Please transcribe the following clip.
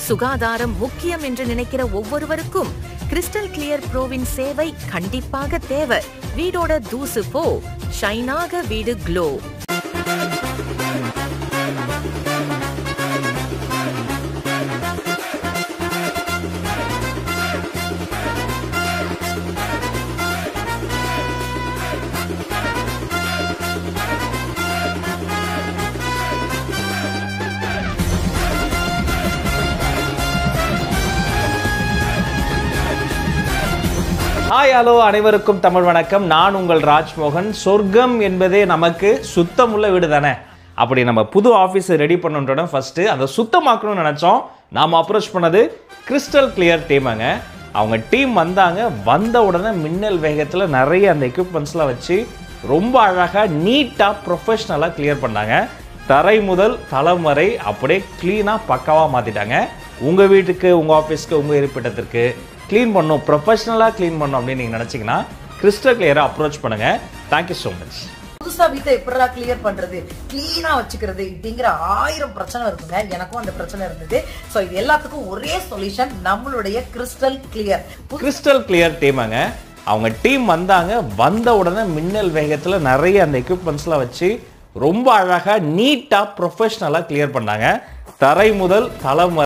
சுகாதாரம் முக்கியம் என்று நினைக்கிற ஒவ்வொருவருக்கும் கிறிஸ்டல் கிளியர் ப்ரோவின் சேவை கண்டிப்பாக தேவை. வீடோட தூசு போ, ஷைனாக வீடு க்ளோ. ஹாய் ஹலோ அனைவருக்கும் தமிழ் வணக்கம். நான் உங்கள் ராஜ்மோகன். சொர்க்கம் என்பதே நமக்கு சுத்தமுள்ள வீடு தானே. அப்படி நம்ம புது ஆஃபீஸை ரெடி பண்ணுறோம். ஃபஸ்ட்டு அதை சுத்தமாக்கணும்னு நினச்சோம். நாம் அப்ரோச் பண்ணது கிறிஸ்டல் கிளியர் டீமாங்க. அவங்க டீம் வந்தாங்க. வந்த உடனே மின்னல் வேகத்தில் நிறைய அந்த எக்யூப்மெண்ட்ஸ்லாம் வச்சு ரொம்ப அழகாக நீட்டாக ப்ரொஃபஷ்னலாக கிளியர் பண்ணாங்க. தரை முதல் தளம் வரை அப்படியே க்ளீனாக பக்காவாக மாற்றிட்டாங்க. உங்கள் வீட்டுக்கு, உங்கள் ஆஃபீஸ்க்கு, உங்கள் இருப்பிடத்திற்கு க்ளீன் பண்ணும், ப்ரொஃபஷனலாக க்ளீன் பண்ணும் அப்படின்னு நீங்கள் நினச்சிங்கன்னா கிறிஸ்டல் கிளியரை அப்ரோச் பண்ணுங்கள். Thank you so much. புதுசா வீட்டை எப்படா கிளியர் பண்றது, கிளீனா வச்சுக்கிறது இப்படிங்கிற 1000 பிரச்சனை இருக்குங்க. எனக்கும் அந்த பிரச்சனை இருந்தது. ஸோ இது எல்லாத்துக்கும் ஒரே சொல்யூஷன் நம்மளுடைய கிறிஸ்டல் கிளியர். கிறிஸ்டல் கிளியர் டீமாங்க. அவங்க டீம் வந்தாங்க. வந்த உடனே மின்னல் வேகத்தில் நிறைய அந்த எக்யூப்மெண்ட்ஸ்லாம் வச்சு ரொம்ப அழகாக நீட்டாக ப்ரொஃபஷனலாக கிளியர் பண்ணாங்க. தரை முதல் தளம்